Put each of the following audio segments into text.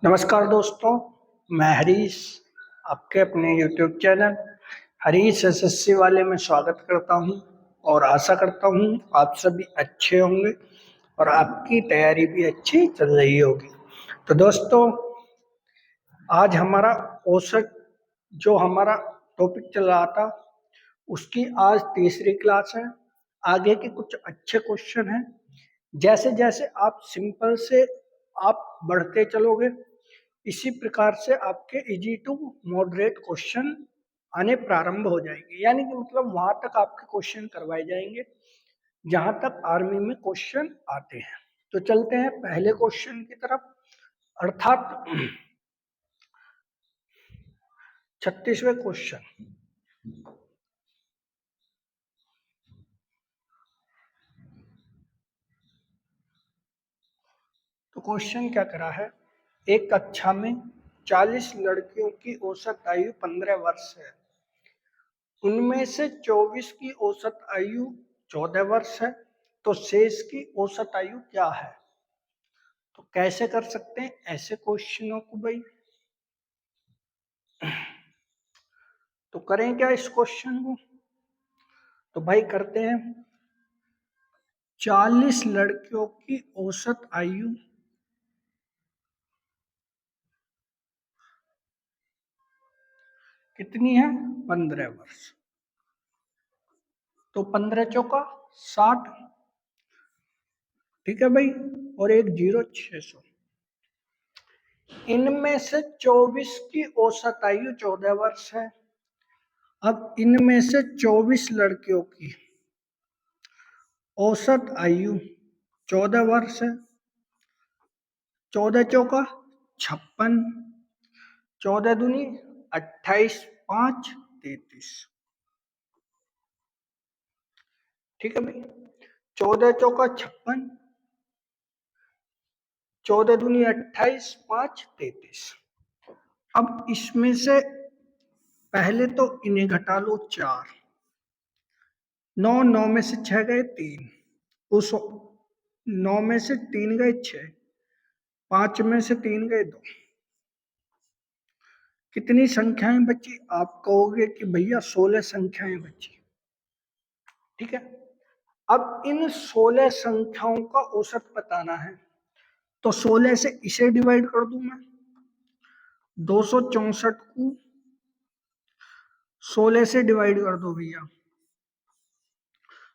नमस्कार दोस्तों, मैं हरीश आपके अपने YouTube चैनल हरीश एसएससी वाले में स्वागत करता हूं और आशा करता हूं आप सभी अच्छे होंगे और आपकी तैयारी भी अच्छी चल रही होगी। तो दोस्तों, आज हमारा औसत जो हमारा टॉपिक चल रहा था उसकी आज तीसरी क्लास है। आगे के कुछ अच्छे क्वेश्चन हैं। जैसे जैसे आप सिंपल से आप बढ़ते चलोगे, इसी प्रकार से आपके इजी टू मॉडरेट क्वेश्चन आने प्रारंभ हो जाएंगे। यानी कि मतलब वहां तक आपके क्वेश्चन करवाए जाएंगे जहां तक आर्मी में क्वेश्चन आते हैं। तो चलते हैं पहले क्वेश्चन की तरफ, अर्थात 36वें क्वेश्चन। तो क्वेश्चन क्या करा है, एक कक्षा में 40 लड़कियों की औसत आयु 15 वर्ष है। उनमें से 24 की औसत आयु 14 वर्ष है, तो शेष की औसत आयु क्या है? तो कैसे कर सकते हैं ऐसे क्वेश्चनों को भाई? तो करें क्या इस क्वेश्चन को? तो भाई करते हैं। 40 लड़कियों की औसत आयु कितनी है? 15 वर्ष। तो 15 चौका 60, ठीक है भाई, और एक 0 600। इनमें से 24 की औसत आयु 14 वर्ष है। अब इनमें से 24 लड़कियों की औसत आयु 14 वर्ष है। 14 चौका 56, 14 दूनी 28, 5 33। ठीक है भाई, 14 चौका 56, 14 दूनी 28, 5 33। अब इसमें से पहले तो इन्हें घटा लो 4, 9, 9 में से 6 गए 3, उस 9 में से 3 गए 6, 5 में से 3 गए 2। कितनी संख्याएं बची? आप कहोगे कि भैया 16 संख्याएं बची। ठीक है, अब इन 16 संख्याओं का औसत बताना है। तो 16 से इसे डिवाइड कर दूं मैं, 264 को 16 से डिवाइड कर दो भैया।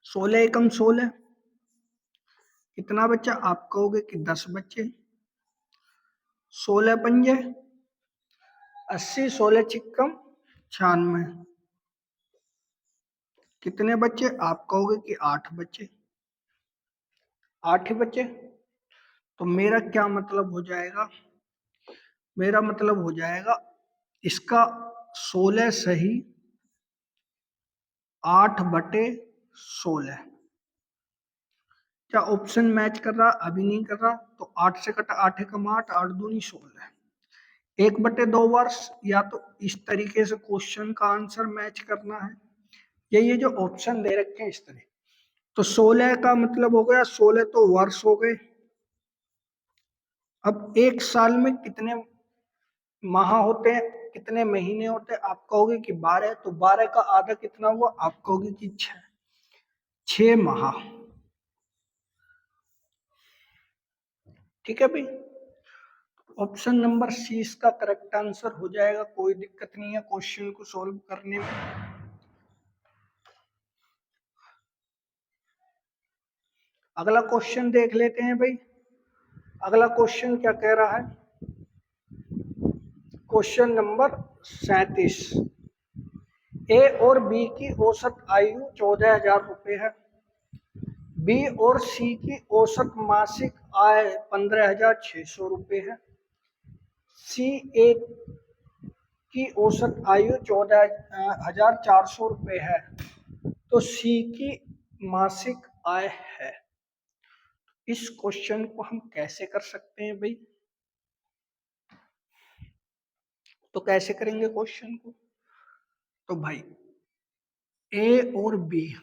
16 एकम 16, कितना बच्चा? आप कहोगे कि 10 बच्चे। 16 पंजे 80, 16 चिक्कम 96, कितने बच्चे? आप कहोगे कि 8 बच्चे। 8 ही बच्चे। तो मेरा क्या मतलब हो जाएगा? मेरा मतलब हो जाएगा इसका 16 सही 8/16। क्या ऑप्शन मैच कर रहा? अभी नहीं कर रहा। तो 8 से कटा 8 एकम 8, 8 दूनी 16, 1/2 वर्ष। या तो इस तरीके से क्वेश्चन का आंसर मैच करना है, या ये जो ऑप्शन दे रखे हैं इस तरह। तो 16 का मतलब हो गया, 16 तो वर्ष हो गए। अब एक साल में कितने माह होते हैं, कितने महीने होते हैं? आप कहोगे कि 12। तो 12 का आधा कितना हुआ? आप कहोगे कि 6 माह। ठीक है भाई, ऑप्शन नंबर सी इसका करेक्ट आंसर हो जाएगा। कोई दिक्कत नहीं है क्वेश्चन को सॉल्व करने में। अगला क्वेश्चन देख लेते हैं भाई। अगला क्वेश्चन क्या कह रहा है? Question number 37। ए और बी की औसत आयु 14,000 रुपए है। बी और सी की औसत मासिक आय 15,600 रुपए है। सी ए की औसत आयु 14,400 रुपए है, तो सी की मासिक आय है। इस क्वेश्चन को हम कैसे कर सकते हैं भाई? तो कैसे करेंगे क्वेश्चन को? तो भाई ए और बी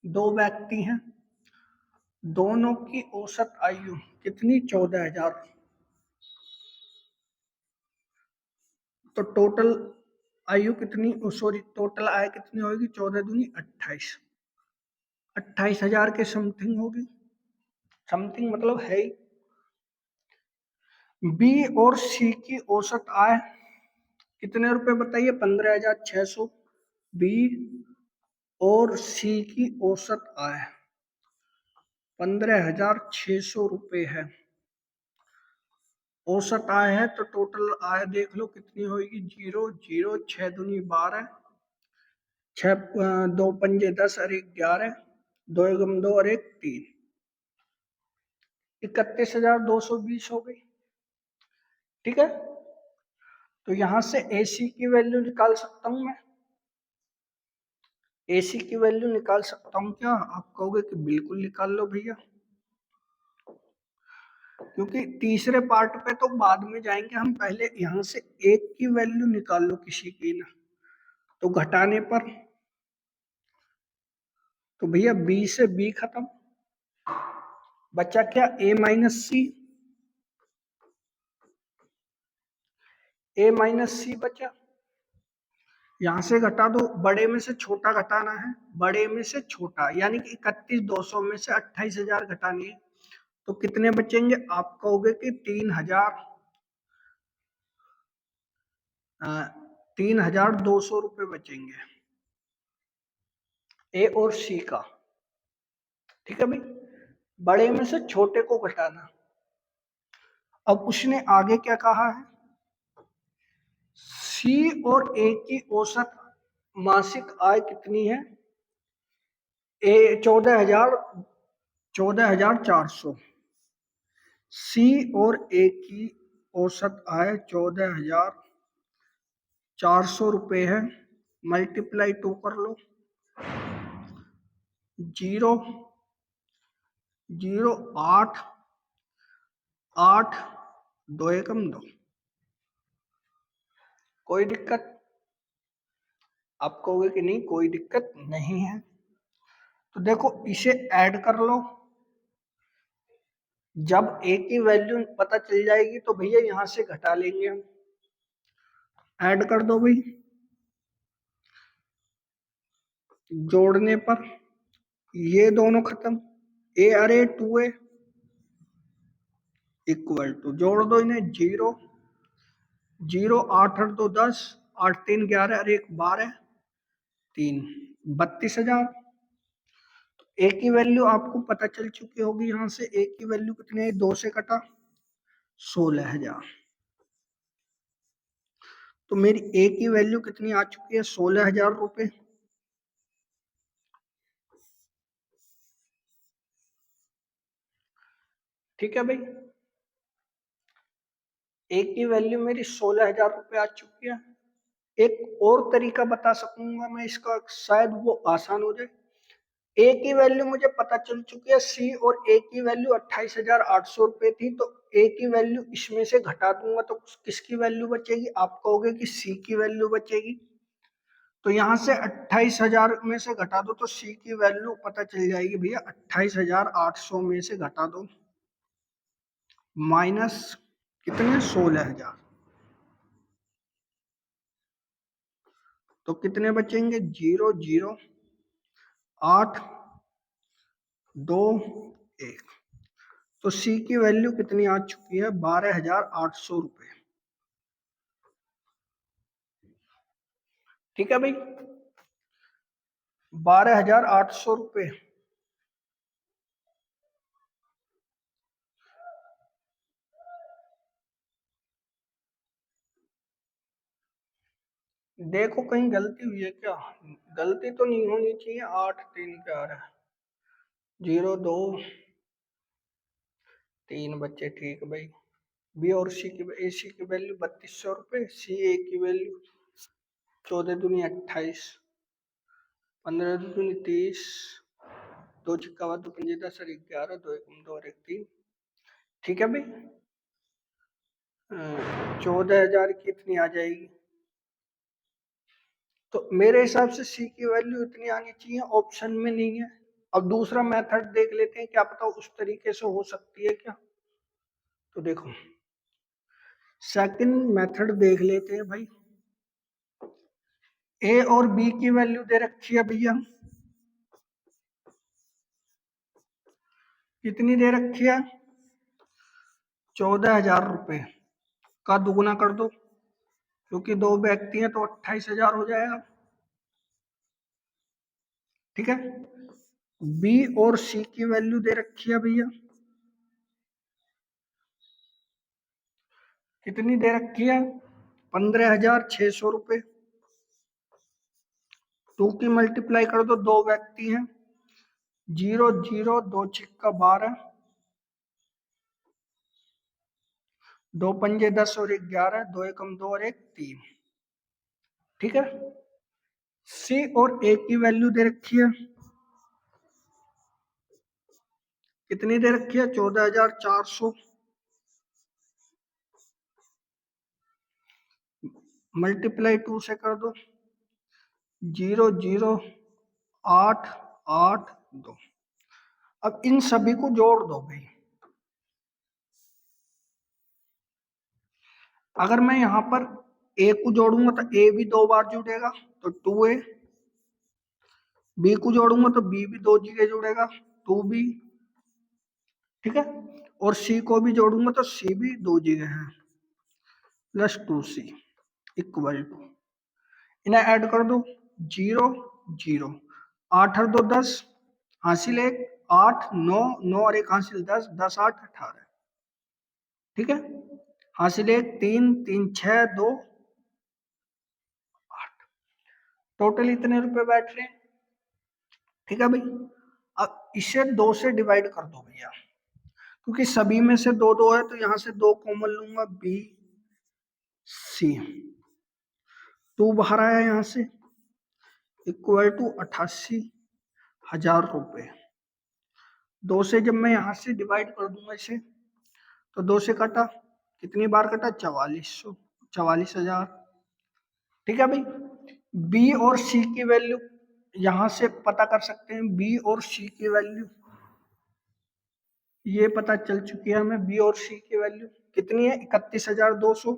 दो व्यक्ति हैं, दोनों की औसत आयु कितनी? 14,000। तो टोटल आयु कितनी, सॉरी टोटल आय कितनी होगी, 14 दूनी 28, 28,000 के समथिंग होगी, समथिंग मतलब है ही। बी और सी की औसत आय कितने रुपए बताइए, 15,600। बी और सी की औसत आय 15,600 रुपए है। औसत आय है तो टोटल आय देख लो कितनी होगी, 0 0, 6 दूनी 12, 6 2 पंजे 10 और 1 11, 2 एकम 2 और 1 3, 31,220 हो गई। ठीक है, तो यहां से AC की वैल्यू निकाल सकता हूं मैं, AC की वैल्यू निकाल सकता हूं क्या, आप कहोगे कि बिल्कुल निकाल लो भैया, क्योंकि तीसरे पार्ट पे तो बाद में जाएंगे हम, पहले यहां से एक की वैल्यू निकाल लो किसी की ना, तो घटाने पर तो भैया B से B खत्म, बचा क्या A minus C, A minus C बचा, यहां से घटा दो, बड़े में से छोटा घटाना है, बड़े में से छोटा, यानी कि 31,200 में से 28,000 घटानी है, तो कितने बचेंगे, आप कहोगे कि 3,200 रुपए बचेंगे ए और सी का। ठीक है भाई, बड़े में से छोटे को घटाना। अब उसने आगे क्या कहा है, सी और ए की औसत मासिक आय कितनी है, ए 14,400, सी और ए की औसत आय 14,400 रुपए है, मल्टीप्लाई 2 कर लो, 0 0 8 8 2 एकम 2, कोई दिक्कत, आप कहोगे कि नहीं कोई दिक्कत नहीं है, तो देखो इसे ऐड कर लो, जब ए की वैल्यू पता चल जाएगी तो भैया यहां से घटा लेंगे हम, ऐड कर दो भाई, जोड़ने पर ये दोनों खत्म, ए अरे 2A इक्वल टू, जोड़ दो इन्हें, 0 0 8 8 2 10, 8 3 11 और 1 12, 3 32,000। ए की वैल्यू आपको पता चल चुकी होगी, यहां से ए की वैल्यू कितनी है, 2 से कटा 16,000, तो मेरी ए की वैल्यू कितनी आ चुकी है, 16,000 रुपए। ठीक है भाई, ए की वैल्यू मेरी 16,000 रुपए आ चुकी है। एक और तरीका बता सकूंगा मैं इसका, शायद वो आसान हो जाए। ए की वैल्यू मुझे पता चल चुकी है, सी और ए की वैल्यू 28,800 रुपए थी, तो ए की वैल्यू इसमें से घटा दूंगा तो किसकी वैल्यू बचेगी, आप कहोगे कि सी की वैल्यू बचेगी, तो यहां से 28,000 में से घटा दो तो सी की वैल्यू पता चल जाएगी भैया, 28,800 में से घटा दो माइनस कितने, 16,000, तो कितने बचेंगे, 0 0 8 2 1, तो सी की वैल्यू कितनी आ चुकी है, 12,800 रुपए। ठीक है भाई, 12,800 रुपए। देखो कहीं गलती हुई है क्या, गलती तो नहीं होनी चाहिए, 8 3 क्या आ रहा है, 0 2 3 बच्चे, ठीक है भाई। बी और सी की, ए सी की वैल्यू 3200 रुपए, सी ए की वैल्यू 14 दूनी 28, 15 दूनी 30, 2 छिक्का 2 पंजे 10 और 11, 2 एकम 2 और 1 3। ठीक है भाई, 14,000 की इतनी आ जाएगी, तो मेरे हिसाब से सी की वैल्यू इतनी आनी चाहिए, ऑप्शन में नहीं है। अब दूसरा मेथड देख लेते हैं, क्या पता उस तरीके से हो सकती है क्या, तो देखो सेकंड मेथड देख लेते हैं भाई। ए और बी की वैल्यू दे रखी है भैया, कितनी दे रखी है? 14,000 रुपये का दुगुना कर दो, क्योंकि दो व्यक्ति हैं तो 28,000 हो जाएगा। ठीक है। बी और सी की वैल्यू दे रखी है भैया, कितनी दे रखी है? 15,600 रुपये। 2 की मल्टीप्लाई कर दो, दो व्यक्ति हैं, 0 0 2 छिक्का 12, 2 पंजे 10 और 1 11, 2 एकम 2 और 1 3। ठीक है। सी और ए की वैल्यू दे रखी है, कितनी दे रखी है? 14,400। मल्टीप्लाई 2 से कर दो, 0 0 8 8 2। अब इन सभी को जोड़ दो भाई। अगर मैं यहां पर ए को जोड़ूंगा तो ए भी 2 बार जुड़ेगा, तो 2a। बी को जोड़ूंगा तो बी भी 2 जगह जुड़ेगा, 2b। ठीक है। और सी को भी जोड़ूंगा तो सी भी 2 जगह है, प्लस 2c इक्वल टू, इन्हें ऐड कर दो, 0 0 8 और 2 10, हासिल 1 8 9 9 और 1 हासिल 10 10 8 18। ठीक है। हासिल 1 3 3 6 2 8। टोटल इतने रुपए बैठ रहे हैं। ठीक है भाई। अब इसे 2 से डिवाइड कर दो भैया, क्योंकि सभी में से 2 2 है तो यहां से 2 कॉमन लूंगा, बी सी। 2 बाहर आया यहां से, इक्वल टू 88,000 रुपये। 2 से जब मैं यहां से डिवाइड कर दूंगा इसे, तो 2 से कटा, कितनी बार कटा? 4400, 44,000। ठीक है भाई। बी और सी की वैल्यू यहां से पता कर सकते हैं, बी और सी की वैल्यू ये पता चल चुकी है हमें। बी और सी की वैल्यू कितनी है? 31,200।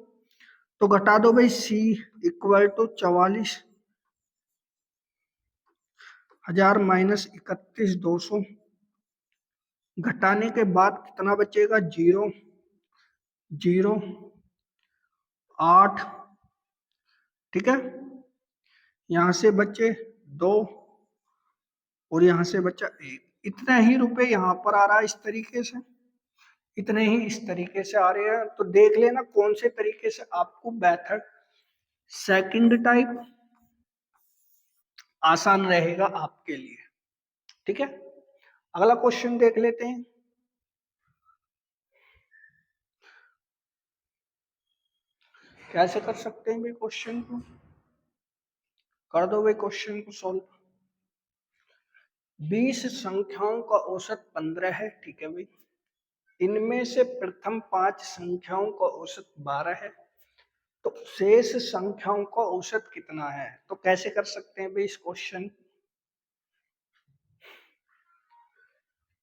तो घटा दो भाई, सी इक्वल टू 44,000 माइनस 31,200। घटाने के बाद कितना बचेगा? 0 0 8। ठीक है। यहां से बचे 2 और यहां से बचा 1। इतना ही रुपए यहां पर आ रहा है, इस तरीके से। इतने ही इस तरीके से आ रहे हैं। तो देख लेना कौन से तरीके से आपको मेथड सेकंड टाइप आसान रहेगा आपके लिए। ठीक है। अगला क्वेश्चन देख लेते हैं। कैसे कर सकते हैं भाई क्वेश्चन को? कर दो भाई क्वेश्चन को सॉल्व। 20 संख्याओं का औसत 15 है। ठीक है भाई। इनमें से प्रथम 5 संख्याओं का औसत 12 है, तो शेष संख्याओं का औसत कितना है? तो कैसे कर सकते हैं भाई इस क्वेश्चन?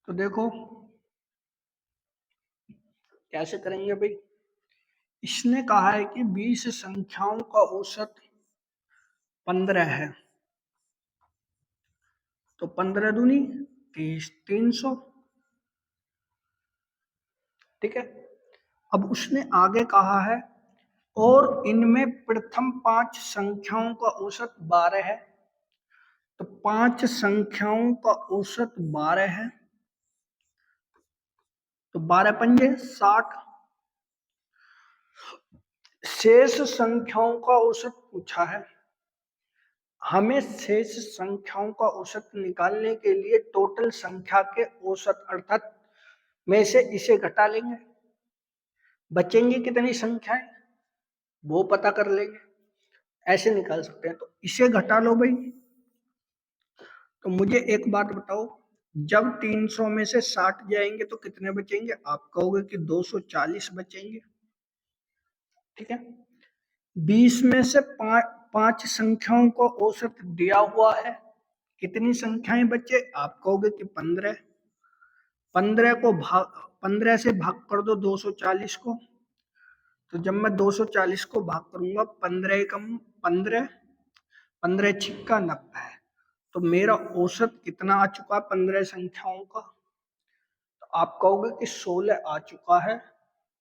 तो देखो कैसे करेंगे भाई। इसने कहा है कि 20 संख्याओं का औसत 15 है, तो 15 दूनी 30, 300। ठीक है। अब उसने आगे कहा है और इनमें प्रथम 5 संख्याओं का औसत 12 है, तो 5 संख्याओं का औसत 12 है, तो 12 पंजे 60। शेष संख्याओं का औसत पूछा है। हमें शेष संख्याओं का औसत निकालने के लिए टोटल संख्या के औसत अर्थात में से इसे घटा लेंगे, बचेंगी कितनी संख्याएं वो पता कर लेंगे, ऐसे निकाल सकते हैं। तो इसे घटा लो भाई। तो मुझे एक बात बताओ, जब 300 में से 60 जाएंगे तो कितने बचेंगे? आप कहोगे कि 240 बचेंगे। ठीक है। 20 में से 5 संख्याओं को औसत दिया हुआ है, कितनी संख्याएं बचे? आप कहोगे कि 15। 15 से भाग कर दो 240 को। तो जब मैं 240 को भाग करूंगा, 15 एकम 15, 15 छिक्का 90। तो मेरा औसत कितना आ चुका है 15 संख्याओं का? तो आप कहोगे कि 16 आ चुका है।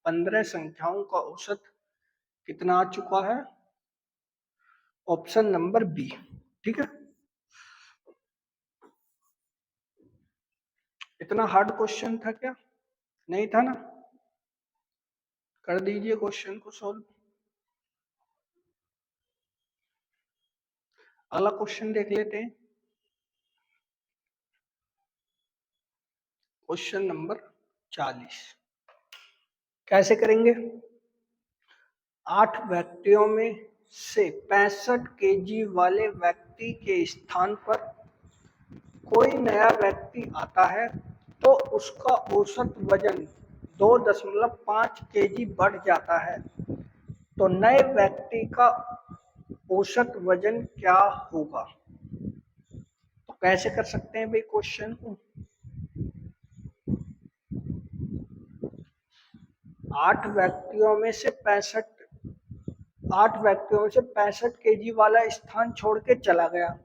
15 संख्याओं का औसत कितना आ चुका है? Option number B. ठीक है, इतना हार्ड क्वेश्चन था क्या? नहीं था ना? कर दीजिए क्वेश्चन को सॉल्व। अगला क्वेश्चन देख लेते हैं। क्वेश्चन नंबर 40 कैसे करेंगे? 8 व्यक्तियों में से 65 केजी वाले व्यक्ति के स्थान पर कोई नया व्यक्ति आता है तो उसका औसत वजन 2.5 केजी बढ़ जाता है, तो नए व्यक्ति का औसत वजन क्या होगा? तो कैसे कर सकते हैं भाई क्वेश्चन को? 8 व्यक्तियों में से 65 केजी वाला स्थान छोड़ के चला गया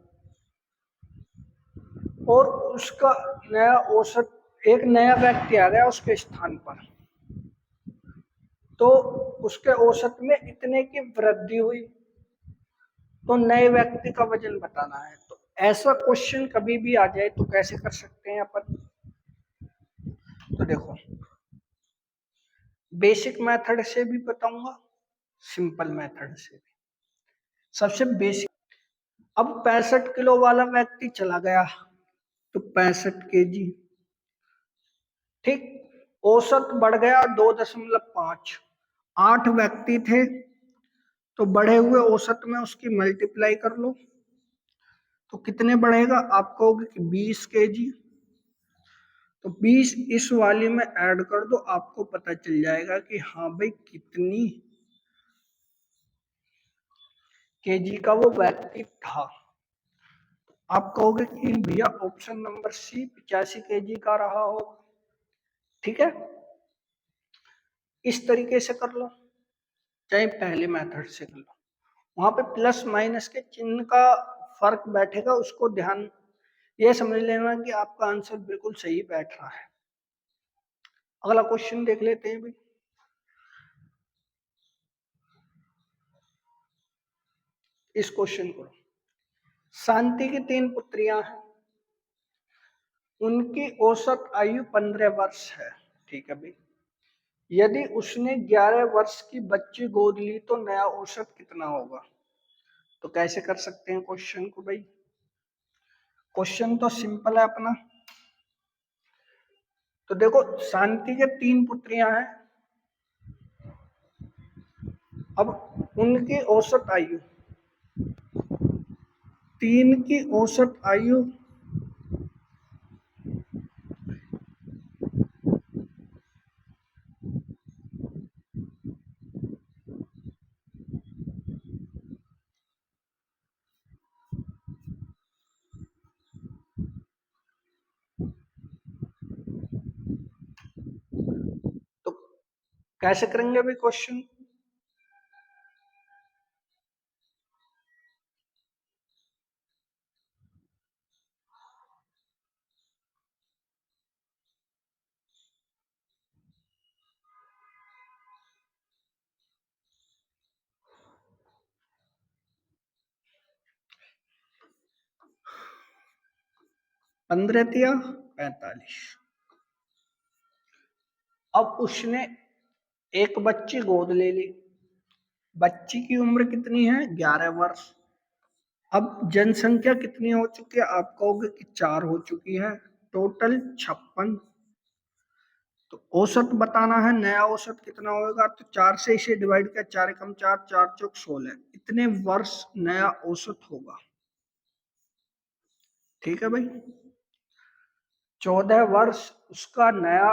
और उसका नया औसत, एक नया व्यक्ति आ गया उसके स्थान पर, तो उसके औसत में इतने की वृद्धि हुई, तो नए व्यक्ति का वजन बताना है। तो ऐसा क्वेश्चन कभी भी आ जाए तो कैसे कर सकते हैं अपन? तो देखो, बेसिक मेथड से भी बताऊंगा, सिंपल मेथड से भी। सबसे बेसिक, अब 65 किलो वाला व्यक्ति चला गया तो 65 केजी, ठीक, औसत बढ़ गया 2.5। 8 व्यक्ति थे तो बढ़े हुए औसत में उसकी मल्टीप्लाई कर लो, तो कितने बढ़ेगा? आप कहोगे कि 20 केजी, तो 20 इस वाली में ऐड कर दो, आपको पता चल जाएगा कि हाँ भाई कितनी केजी का वो व्यक्ति था। आप कहोगे कि भैया ऑप्शन नंबर सी 85 केजी का रहा हो। ठीक है, इस तरीके से कर लो, चाहे पहले मेथड से कर लो। वहां पे प्लस माइनस के चिन्ह का फर्क बैठेगा, उसको ध्यान ये समझ लेना कि आपका आंसर बिल्कुल सही बैठ रहा है। अगला क्वेश्चन देख लेते हैं भाई। इस क्वेश्चन को, शांति की 3 पुत्रियां हैं, उनकी औसत आयु 15 वर्ष है। ठीक है भाई, यदि उसने 11 वर्ष की बच्ची गोद ली तो नया औसत कितना होगा? तो कैसे कर सकते हैं क्वेश्चन को भाई? क्वेश्चन तो सिंपल है अपना। तो देखो, शांति के 3 पुत्रियां हैं, अब उनकी औसत आयु, 3 की औसत आयु तो कैसे करेंगे भाई क्वेश्चन? पंद्रह तिया 45। अब उसने एक बच्ची गोद ले ली, बच्ची की उम्र कितनी है? 11 वर्ष। अब जनसंख्या कितनी हो चुकी है? आप कहोगे कि 4 हो चुकी है, टोटल 56। तो औसत बताना है, नया औसत कितना होगा? तो 4 से इसे डिवाइड किया, 4 कम 4, 4 चौक 16, इतने वर्ष नया औसत होगा। ठीक है भाई, 14 वर्ष उसका नया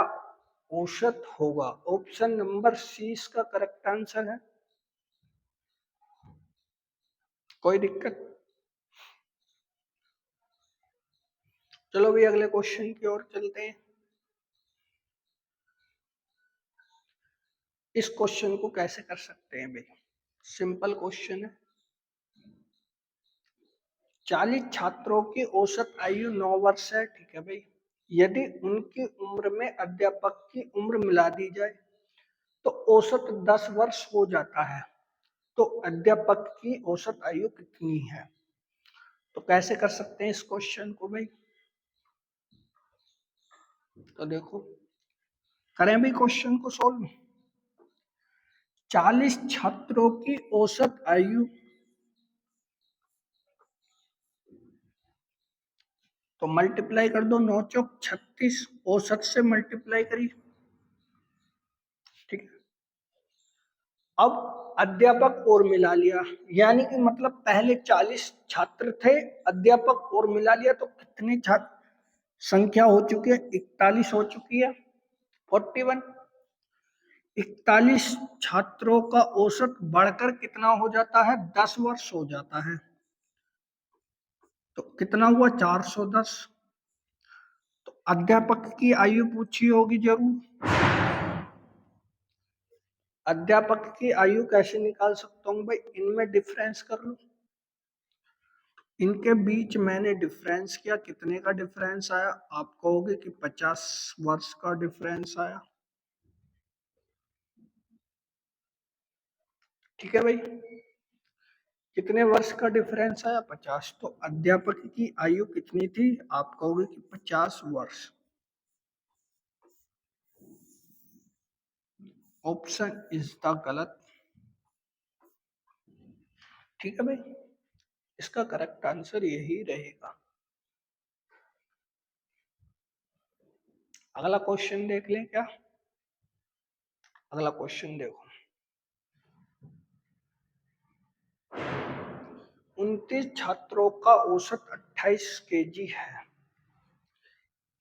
औसत होगा। ऑप्शन नंबर सी इसका करेक्ट आंसर है। कोई दिक्कत? चलो भाई अगले क्वेश्चन की ओर चलते हैं। इस क्वेश्चन को कैसे कर सकते हैं भाई? सिंपल क्वेश्चन है। 40 छात्रों की औसत आयु 9 वर्ष है, ठीक है भाई। यदि उनकी उम्र में अध्यापक की उम्र मिला दी जाए तो औसत 10 वर्ष हो जाता है। तो अध्यापक की औसत आयु कितनी है? तो कैसे कर सकते हैं इस क्वेश्चन को भाई? तो देखो, करें भी क्वेश्चन को सॉल्व। 40 छात्रों की औसत आयु, तो मल्टीप्लाई कर दो, 9 चौक 36, औसत से मल्टीप्लाई करिए, ठीक है। अब अध्यापक और मिला लिया, यानी कि मतलब पहले 40 छात्र थे, अध्यापक और मिला लिया तो कितने छात्र संख्या हो चुकी है? 41 हो चुकी है, 41। 41 छात्रों का औसत बढ़कर कितना हो जाता है? 10 वर्ष हो जाता है। तो कितना हुआ? 410। तो अध्यापक की आयु पूछी होगी जरूर। अध्यापक की आयु कैसे निकाल सकता हूं भाई? इनमें डिफरेंस कर लो। इनके बीच मैंने डिफरेंस किया, कितने का डिफरेंस आया? आप कहोगे कि 50 वर्ष का डिफरेंस आया, ठीक है भाई। कितने वर्ष का डिफरेंस आया? 50। तो अध्यापक की आयु कितनी थी? आप कहोगे कि 50 वर्ष। ऑप्शन इज द गलत, ठीक है भाई। इसका करेक्ट आंसर यही रहेगा। अगला क्वेश्चन देख लें क्या? अगला क्वेश्चन देखो, 29 छात्रों का औसत 28 केजी है।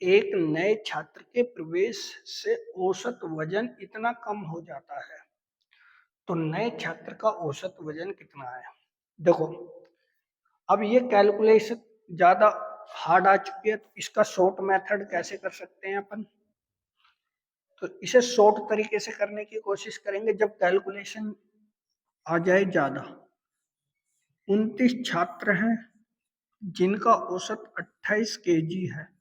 एक नए छात्र के प्रवेश से औसत वजन इतना कम हो जाता है, तो नए छात्र का औसत वजन कितना है? देखो, अब ये कैलकुलेशन ज्यादा हार्ड आ चुकी है, तो इसका शॉर्ट मेथड कैसे कर सकते हैं अपन? तो इसे शॉर्ट तरीके से करने की कोशिश करेंगे जब कैलकुलेशन आ जाए ज्यादा। 29 छात्र हैं जिनका औसत 28 केजी है,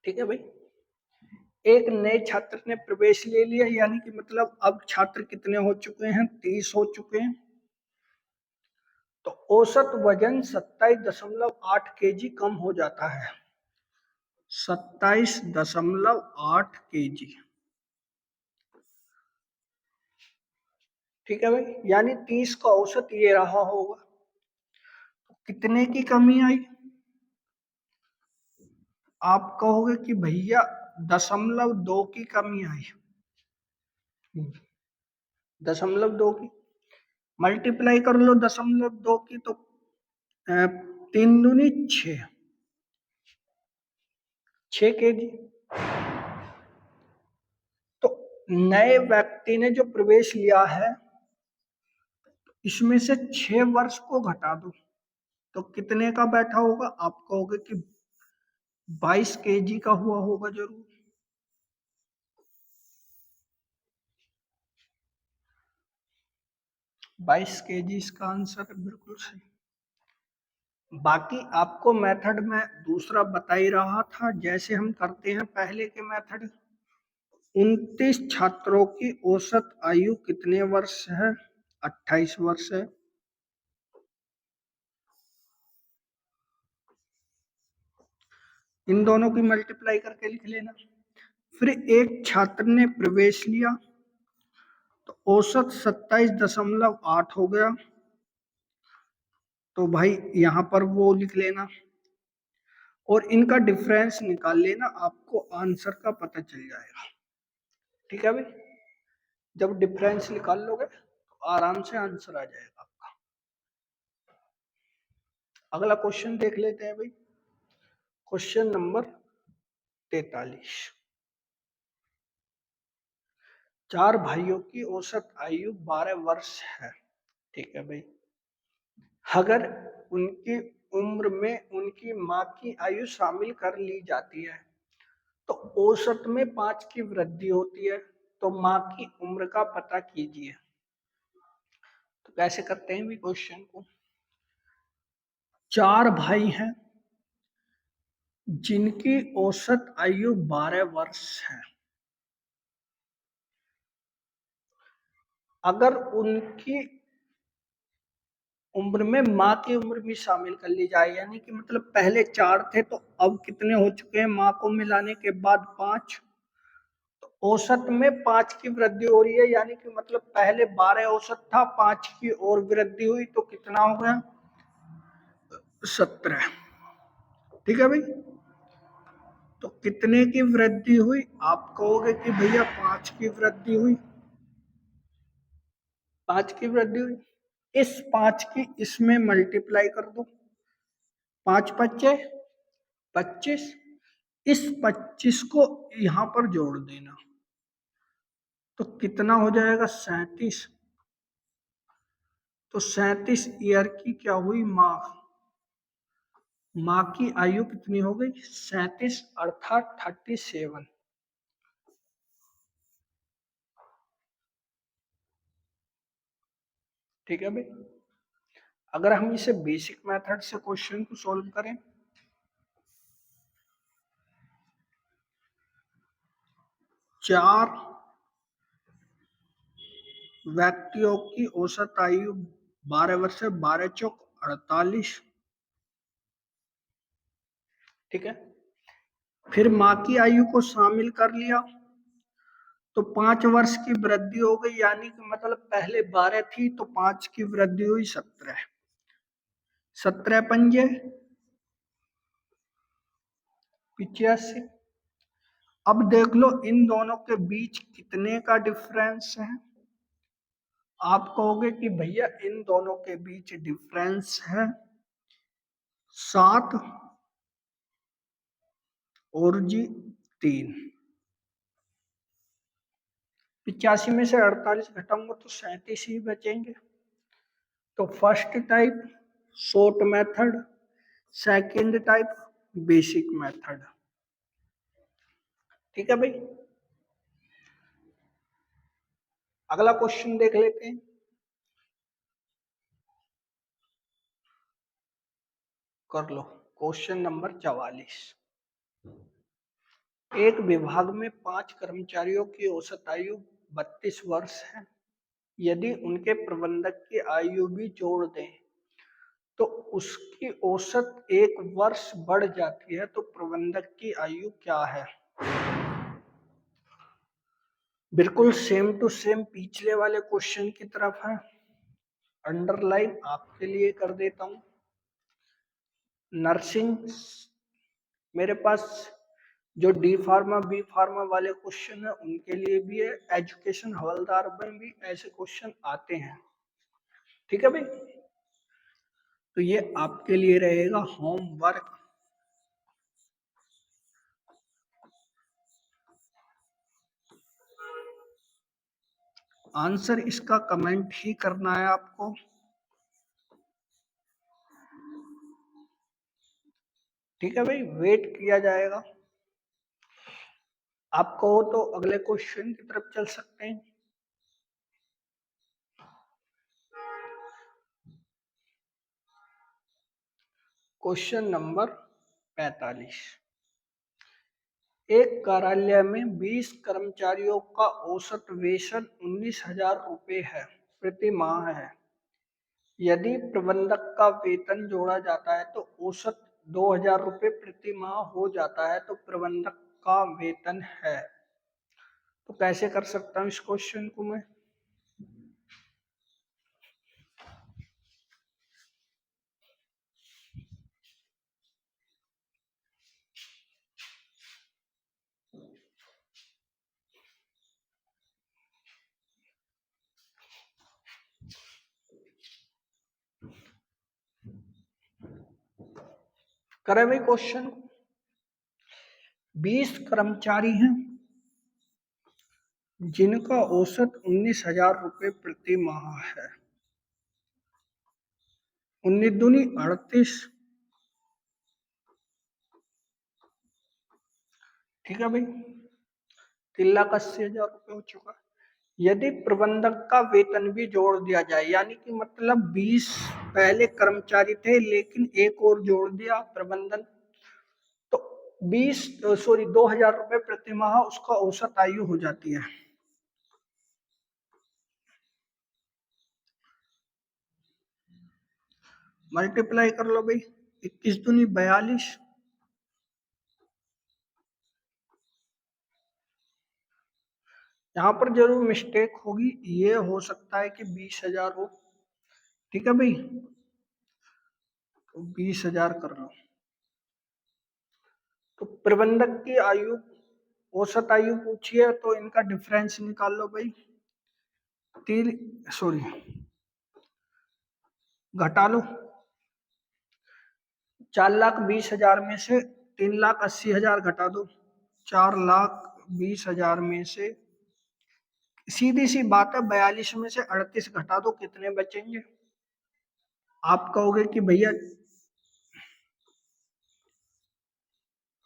ठीक है भाई। एक नए छात्र ने प्रवेश ले लिया, यानी कि मतलब अब छात्र कितने हो चुके हैं? 30 हो चुके हैं। तो औसत वजन 27.8 केजी कम हो जाता है, 27.8 केजी, ठीक है भाई। यानी 30 का औसत ये रहा होगा। तो कितने की कमी आई? आप कहोगे कि भैया 0.2 की कमी आई। 0.2 की मल्टीप्लाई कर लो 0.2 की, तो 3 दूनी 6, 6 केजी। तो नए व्यक्ति ने जो प्रवेश लिया है, इसमें से 6 वर्ष को घटा दो तो कितने का बैठा होगा? आप कहोगे कि 22 केजी का हुआ होगा जरूर। बाईस केजी इसका आंसर है, बिल्कुल सही। बाकी आपको मेथड में दूसरा बता ही रहा था, जैसे हम करते हैं पहले के मेथड। 29 छात्रों की औसत आयु कितने वर्ष है? 28 वर्ष है। इन दोनों की मल्टीप्लाई करके लिख लेना। फिर एक छात्र ने प्रवेश लिया तो औसत 27.8 हो गया, तो भाई यहां पर वो लिख लेना और इनका डिफरेंस निकाल लेना, आपको आंसर का पता चल जाएगा, ठीक है भाई। जब डिफरेंस निकाल लोगे तो आराम से आंसर आ जाएगा आपका। अगला क्वेश्चन देख लेते हैं भाई, क्वेश्चन नंबर 43। 4 भाइयों की औसत आयु 12 वर्ष है, ठीक है भाई। अगर उनकी उम्र में उनकी माँ की आयु शामिल कर ली जाती है तो औसत में 5 की वृद्धि होती है, तो माँ की उम्र का पता कीजिए। तो कैसे करते हैं भी क्वेश्चन को? 4 भाई हैं जिनकी औसत आयु 12 वर्ष है। अगर उनकी उम्र में माँ की उम्र भी शामिल कर ली जाए, यानी कि मतलब पहले 4 थे तो अब कितने हो चुके हैं, माँ को मिलाने के बाद 5, तो औसत में 5 की वृद्धि हो रही है, यानी कि मतलब पहले 12 औसत था, 5 की और वृद्धि हुई तो कितना हो गया, 17। ठीक है भाई, तो कितने की वृद्धि हुई, आप कहोगे कि भैया 5 की वृद्धि हुई, 5 की वृद्धि हुई, इस 5 की इसमें मल्टीप्लाई कर दो, 5 पच्चे 25, इस 25 को यहां पर जोड़ देना तो कितना हो जाएगा, 37। तो 37 ईयर की क्या हुई, माँ की आयु कितनी हो गई, 37 अर्थात 37। ठीक है भाई, अगर हम इसे बेसिक मेथड से क्वेश्चन को सॉल्व करें, चार व्यक्तियों की औसत आयु 12 वर्ष है, 12 चौक 48। ठीक है, फिर माँ की आयु को शामिल कर लिया तो 5 वर्ष की वृद्धि हो गई, यानी कि मतलब पहले 12 थी तो 5 की वृद्धि हुई 17, 17 पंजे 85। अब देख लो इन दोनों के बीच कितने का डिफरेंस है, आप कहोगे कि भैया इन दोनों के बीच डिफरेंस है 7 और जी 3। 85 में से 48 घटाऊंगा तो 37 ही बचेंगे। तो first type short method, second type basic method. ठीक है भाई, अगला क्वेश्चन देख लेते हैं। कर लो, क्वेश्चन नंबर 44। एक विभाग में 5 कर्मचारियों की औसत आयु 32 वर्ष है। यदि उनके प्रबंधक की आयु भी जोड़ दें तो उसकी औसत 1 वर्ष बढ़ जाती है, तो प्रबंधक की आयु क्या है। बिल्कुल सेम टू सेम पिछले वाले क्वेश्चन की तरफ है। अंडरलाइन आपके लिए कर देता हूं। नर्सिंग, मेरे पास जो डी फार्मा बी फार्मा वाले क्वेश्चन है उनके लिए भी है, एजुकेशन हवलदार में भी ऐसे क्वेश्चन आते हैं। ठीक है भाई, तो ये आपके लिए रहेगा होमवर्क। आंसर इसका कमेंट ही करना है आपको। ठीक है भाई, वेट किया जाएगा। आप कहो तो अगले क्वेश्चन की तरफ चल सकते हैं। Question number 45। एक कार्यालय में 20 कर्मचारियों का औसत वेतन 19,000 रुपये है, प्रति माह है। यदि प्रबंधक का वेतन जोड़ा जाता है तो औसत 2,000 रुपये प्रति माह हो जाता है, तो प्रबंधक का वेतन है। तो कैसे कर सकता हूँ इस क्वेश्चन को मैं। करें भाई क्वेश्चन। 20 कर्मचारी हैं जिनका औसत 19,000 रुपये प्रति माह है। 19 दूनी 38। ठीक है भाई, 3,80,000 रुपये हो चुका है। यदि प्रबंधक का वेतन भी जोड़ दिया जाए, यानी कि मतलब 20 पहले कर्मचारी थे लेकिन एक और जोड़ दिया प्रबंधन, तो 2,000 रुपए प्रति माह उसका औसत आयु हो जाती है। मल्टीप्लाई कर लो भाई, 21 दूनी 42, यहाँ पर जरूर मिस्टेक होगी, ये हो सकता है कि 20,000 हो। ठीक है भाई, तो 20,000 कर लो। तो प्रबंधक की आयु, औसत आयु पूछी है तो इनका डिफरेंस निकाल लो भाई। तीन, सॉरी, घटा लो। 4,20,000 में से 3,80,000 घटा दो। 4,20,000 में से सीधी सी बात है, 42 में से 38 घटा दो, कितने बचेंगे? आप कहोगे कि भैया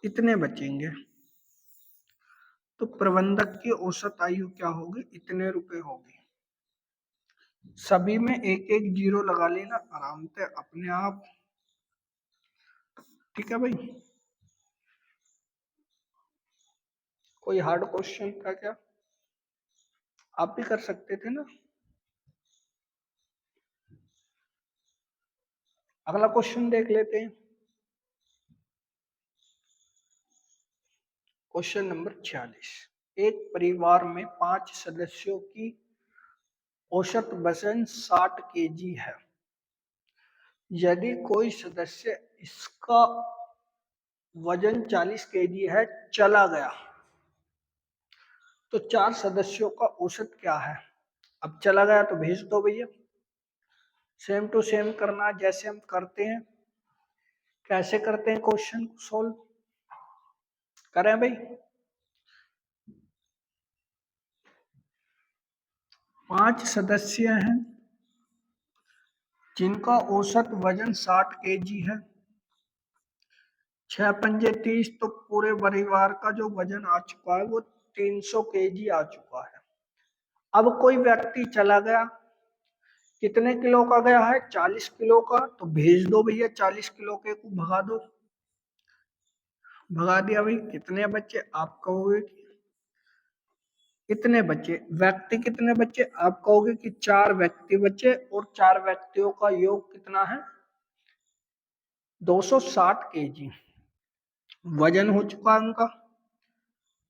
इतने बचेंगे, तो प्रबंधक की औसत आयु क्या होगी? इतने रुपए होगी। सभी में एक एक जीरो लगा लेना आराम से अपने आप। ठीक है भाई, कोई हार्ड क्वेश्चन था क्या? आप भी कर सकते थे ना। अगला क्वेश्चन देख लेते हैं। Question number 46। एक परिवार में 5 सदस्यों की औसत वजन 60 केजी है। यदि कोई सदस्य इसका वजन 40 केजी है चला गया, तो 4 सदस्यों का औसत क्या है? अब चला गया तो भेज दो भैया, सेम टू सेम करना जैसे हम करते हैं। कैसे करते हैं क्वेश्चन को सोल्व? करें भाई। 5 सदस्य हैं जिनका औसत वजन 60 केजी है। 6 पंजे 30, तो पूरे परिवार का जो वजन आ चुका है वो 300 केजी आ चुका है। अब कोई व्यक्ति चला गया, कितने किलो का गया है? 40 किलो का, तो भेज दो भैया, 40 किलो के को भगा दो। भगा दिया भाई, कितने बच्चे? आप कहोगे कि कितने बच्चे, व्यक्ति कितने बच्चे? आप कहोगे कि 4 व्यक्ति बच्चे, और 4 व्यक्तियों का योग कितना है? 260 केजी वजन हो चुका है उनका।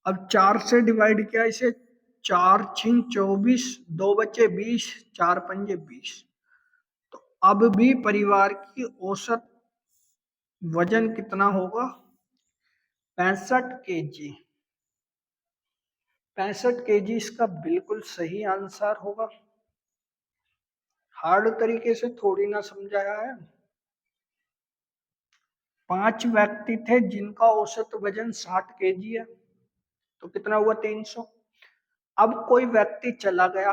अब 4 से डिवाइड किया इसे, 4 छिंग 24, 2 बच्चे 20, 4 पंजे 20। तो अब भी परिवार की औसत वजन कितना होगा? 65 केजी। 65 केजी इसका बिल्कुल सही आंसर होगा। हार्ड तरीके से थोड़ी ना समझाया है। 5 व्यक्ति थे जिनका औसत वजन 60 केजी है, तो कितना हुआ? 300। अब कोई व्यक्ति चला गया,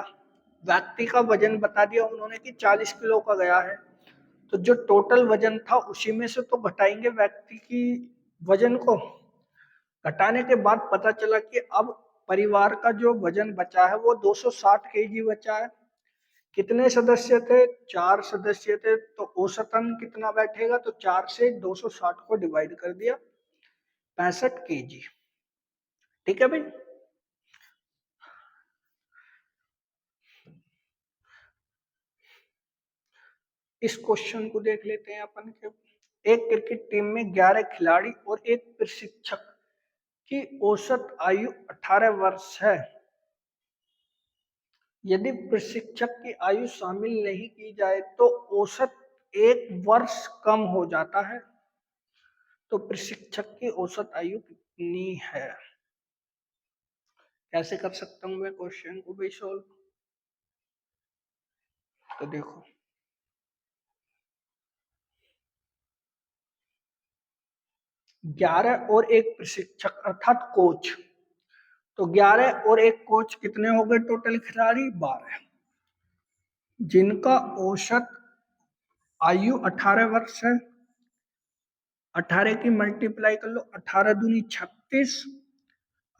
व्यक्ति का वजन बता दिया उन्होंने कि 40 किलो का गया है, तो जो टोटल वजन था उसी में से तो घटाएंगे व्यक्ति की वजन को। घटाने के बाद पता चला कि अब परिवार का जो वजन बचा है वो 260 केजी बचा है। कितने सदस्य थे? 4 सदस्य थे, तो औसतन कितना बैठेगा? तो 4 से 260 को डिवाइड कर दिया, 65 केजी। ठीक है भाई। इस क्वेश्चन को देख लेते हैं अपन के। एक क्रिकेट टीम में 11 खिलाड़ी और एक प्रशिक्षक की औसत आयु 18 वर्ष है। यदि प्रशिक्षक की आयु शामिल नहीं की जाए तो औसत 1 वर्ष कम हो जाता है। तो प्रशिक्षक की औसत आयु कितनी है? कैसे कर सकता हूं मैं क्वेश्चन को भी सॉल्व? तो देखो, 11 और एक प्रशिक्षक अर्थात कोच, तो 11 और एक कोच कितने हो गए टोटल खिलाड़ी? 12, जिनका औसत आयु 18 वर्ष है। 18 की मल्टीप्लाई कर लो, 18 दूनी 36,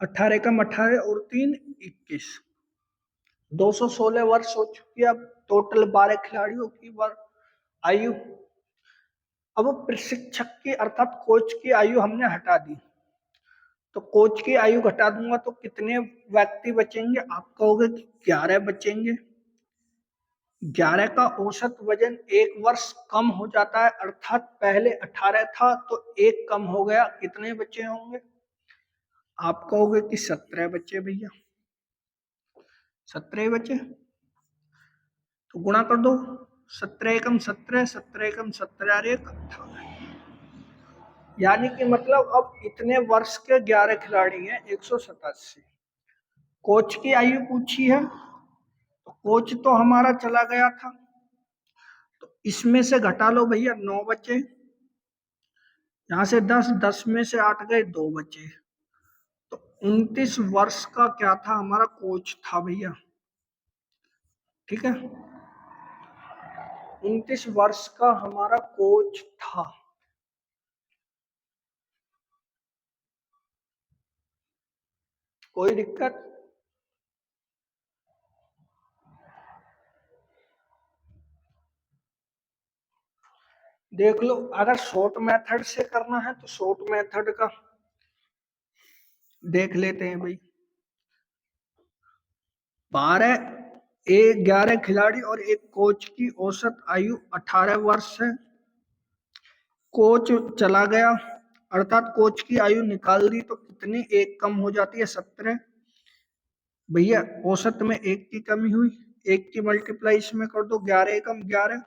18 कम 18 और 3 21। 216 वर्ष हो चुकी है। अब टोटल 12 खिलाड़ियों की आयु। अब प्रशिक्षक की अर्थात कोच की आयु हमने हटा दी, तो कोच की आयु घटा दूंगा तो कितने व्यक्ति बचेंगे? आप कहोगे कि 11 बचेंगे। 11 का औसत वजन एक वर्ष कम हो जाता है, अर्थात पहले 18 था तो एक कम हो गया, कितने बचे होंगे? आप कहोगे कि 17 बचे भैया। 17 बचे तो गुणा कर दो, 17 एकम 17, 17 एकम 17 और 1 18। यानी कि मतलब अब इतने वर्ष के 11 खिलाड़ी हैं, 187। कोच की आयु पूछी है, तो कोच तो हमारा चला गया था, तो इसमें से घटा लो भैया, 9 बचे। यहां से 10, 10 में से 8 गए, 2 बचे। तो 29 वर्ष का क्या था? हमारा कोच था भैया। ठीक है, 29 वर्ष का हमारा कोच था। कोई दिक्कत? देख लो, अगर शॉर्ट मेथड से करना है तो शॉर्ट मेथड का देख लेते हैं भाई। 11 खिलाड़ी और एक कोच की औसत आयु 18 वर्ष है। कोच चला गया, अर्थात कोच की आयु निकाल दी तो कितनी एक कम हो जाती है? 17 भैया। औसत में एक की कमी हुई, एक की मल्टीप्लाई इसमें कर दो, 11 एकम 11।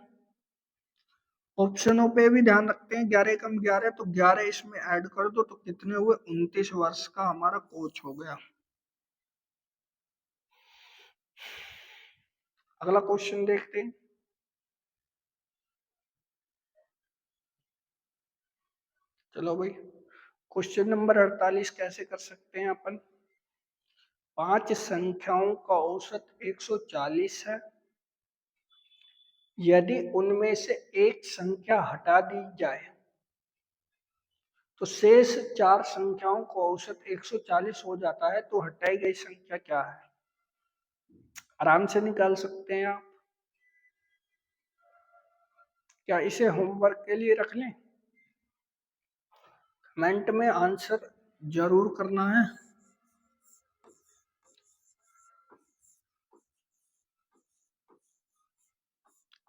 ऑप्शनों पे भी ध्यान रखते हैं, 11 एकम 11, तो 11 इसमें ऐड कर दो तो कितने हुए? 29 वर्ष का हमारा कोच हो गया। अगला क्वेश्चन देखते हैं। चलो भाई, क्वेश्चन नंबर 48 कैसे कर सकते हैं अपन? 5 संख्याओं का औसत 140 है। यदि उनमें से एक संख्या हटा दी जाए तो शेष 4 संख्याओं का औसत 140 हो जाता है, तो हटाई गई संख्या क्या है? आराम से निकाल सकते हैं आप। क्या इसे होमवर्क के लिए रख लें? कमेंट में आंसर जरूर करना है।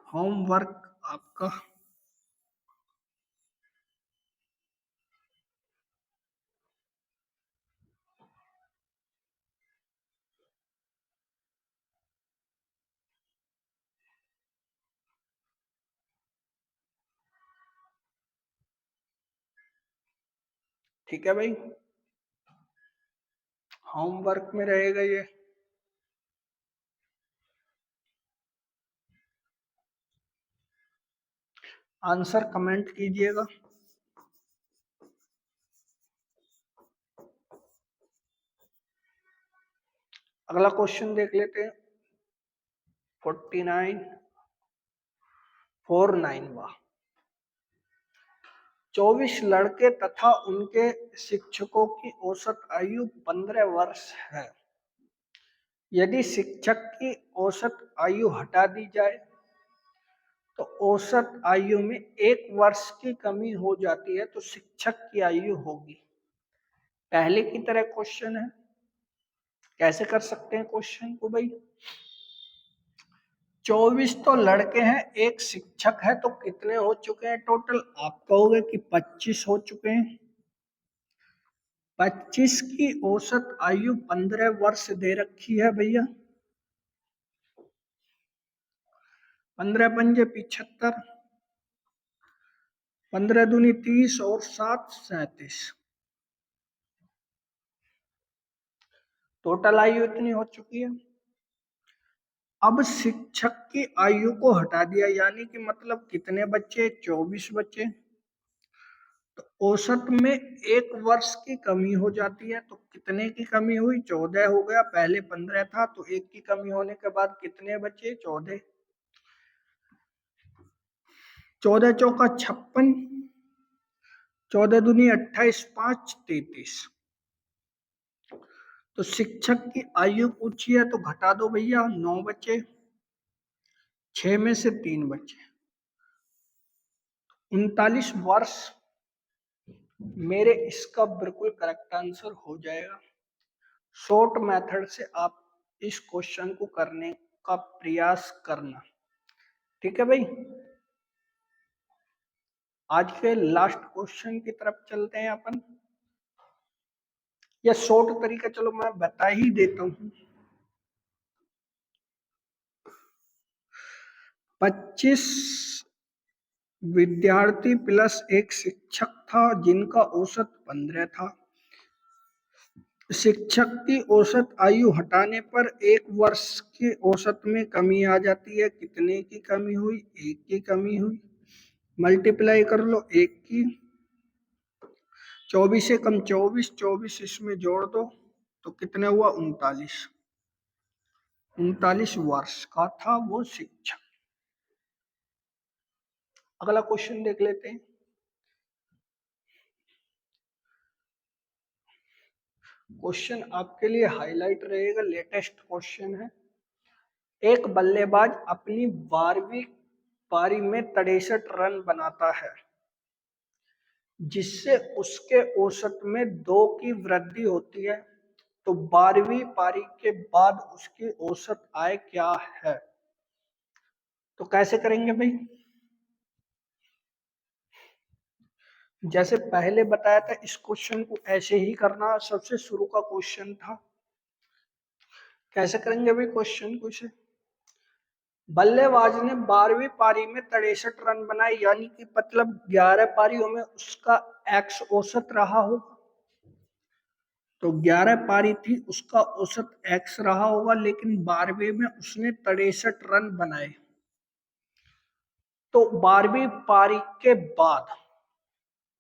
होमवर्क आपका। ठीक है भाई, होमवर्क में रहेगा ये। आंसर कमेंट कीजिएगा। अगला क्वेश्चन देख लेते हैं। 49 24 लड़के तथा उनके शिक्षकों की औसत आयु 15 वर्ष है। यदि शिक्षक की औसत आयु हटा दी जाए तो औसत आयु में 1 वर्ष की कमी हो जाती है, तो शिक्षक की आयु होगी। पहले की तरह क्वेश्चन है, कैसे कर सकते हैं क्वेश्चन को भाई? 24 तो लड़के हैं, एक शिक्षक है, तो कितने हो चुके हैं टोटल? आप कहोगे कि 25 हो चुके हैं। 25 की औसत आयु 15 वर्ष दे रखी है भैया। 15 पंजे 75, 15 दूनी 30 और 7 37। टोटल आयु इतनी हो चुकी है। अब शिक्षक की आयु को हटा दिया, यानी कि मतलब कितने बच्चे? 24 बच्चे। तो औसत में 1 वर्ष की कमी हो जाती है, तो कितने की कमी हुई? 14 हो गया। पहले 15 था, तो 1 की कमी होने के बाद कितने बचे? 14। 14 चौका 56, 14 दूनी 28, 5 33। तो शिक्षक की आयु पूछी है तो घटा दो भैया, 9 बचे, 6 में से 3 बचे, 39 वर्ष मेरे इसका बिल्कुल करेक्ट आंसर हो जाएगा। शॉर्ट मेथड से आप इस क्वेश्चन को करने का प्रयास करना, ठीक है भाई। आज के लास्ट क्वेश्चन की तरफ चलते हैं अपन। या शॉर्ट तरीका चलो मैं बता ही देता हूं। 25 विद्यार्थी प्लस एक शिक्षक था जिनका औसत 15 था। शिक्षक की औसत आयु हटाने पर 1 वर्ष की औसत में कमी आ जाती है। कितने की कमी हुई? 1 की कमी हुई। मल्टीप्लाई कर लो 1 की, 24 से कम 24, 24 इसमें जोड़ दो तो कितने हुआ? 39। 39 वर्ष का था वो शिक्षक। अगला क्वेश्चन देख लेते हैं। क्वेश्चन आपके लिए हाईलाइट रहेगा, लेटेस्ट क्वेश्चन है। एक बल्लेबाज अपनी 12वीं पारी में 63 रन बनाता है जिससे उसके औसत में 2 की वृद्धि होती है, तो 12वीं पारी के बाद उसकी औसत आय क्या है? तो कैसे करेंगे भाई? जैसे पहले बताया था इस क्वेश्चन को ऐसे ही करना, सबसे शुरू का क्वेश्चन था। कैसे करेंगे भाई क्वेश्चन को? इसे बल्लेबाज ने 12वीं पारी में 63 रन बनाए, यानी कि मतलब 11 पारियों में उसका एक्स औसत रहा हो, तो 11 पारी थी, उसका औसत एक्स रहा होगा, लेकिन 12वीं में उसने 63 रन बनाए, तो 12वीं पारी के बाद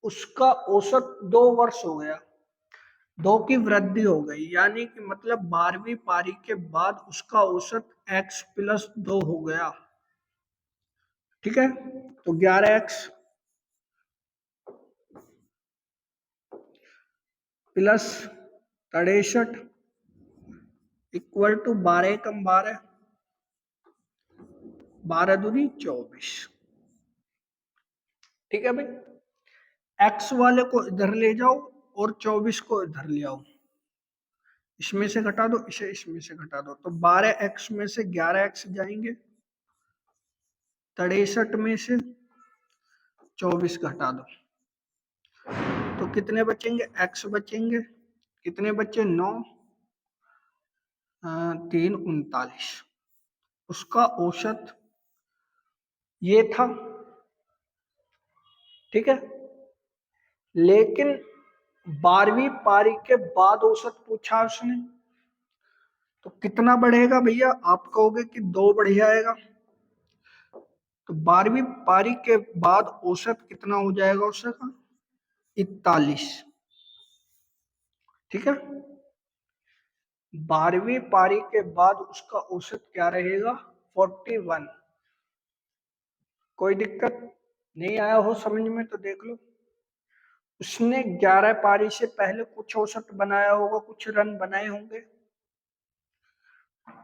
उसका औसत 2 वर्ष हो गया, 2 की वृद्धि हो गई, यानी कि मतलब 12वीं पारी के बाद उसका औसत x प्लस 2 हो गया। ठीक है, तो 11x प्लस 63 इक्वल टू 12 कम 12, 12 दूनी 24। ठीक है भाई, x वाले को इधर ले जाओ और 24 को इधर ले आओ, इसमें से घटा दो, इसे इसमें से घटा दो, तो 12x में से 11x जाएंगे, 63 में से 24 घटा दो, तो कितने बचेंगे? x बचेंगे, कितने बचे? 9, 3 39। उसका औसत ये था। ठीक है, लेकिन 12वीं पारी के बाद औसत पूछा उसने, तो कितना बढ़ेगा भैया? आप कहोगे कि 2 बढ़ जाएगा, तो 12वीं पारी के बाद औसत कितना हो जाएगा उसका? 41। ठीक है, 12वीं पारी के बाद उसका औसत क्या रहेगा? 41। कोई दिक्कत नहीं आया हो समझ में तो देख लो। उसने 11 पारी से पहले कुछ औसत बनाया होगा, कुछ रन बनाए होंगे।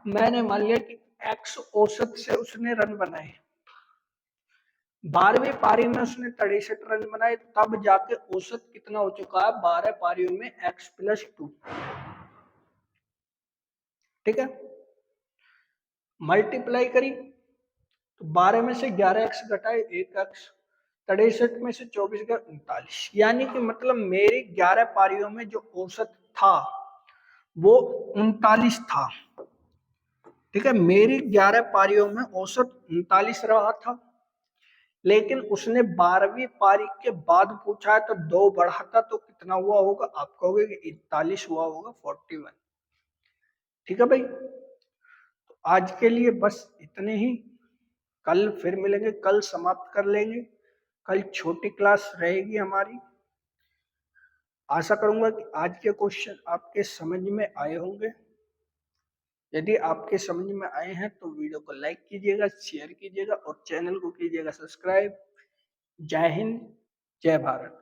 मैंने मान लिया कि एक्स औसत से उसने रन बनाए, 12वीं पारी में उसने 63 रन बनाए, तब जाके औसत कितना हो चुका है 12 पारियों में? X plus 2। ठीक है, मल्टीप्लाई करी तो 12 में से 11x घटाए 1x, 63 में से 24 गए 39, यानी कि मतलब मेरी 11 पारियों में जो औसत था वो 39 था। ठीक है, मेरी 11 पारियों में औसत 39 रहा था, लेकिन उसने 12वीं पारी के बाद पूछा है तो 2 बढ़ा था, तो कितना हुआ होगा? आप कहोगे कि 41 हुआ होगा, 41। ठीक है भाई, तो आज के लिए बस इतने ही। कल फिर मिलेंगे, कल समाप्त कर लेंगे। कल छोटी क्लास रहेगी हमारी। आशा करूंगा कि आज के क्वेश्चन आपके समझ में आए होंगे। यदि आपके समझ में आए हैं तो वीडियो को लाइक कीजिएगा, शेयर कीजिएगा और चैनल को कीजिएगा सब्सक्राइब। जय हिंद, जय भारत।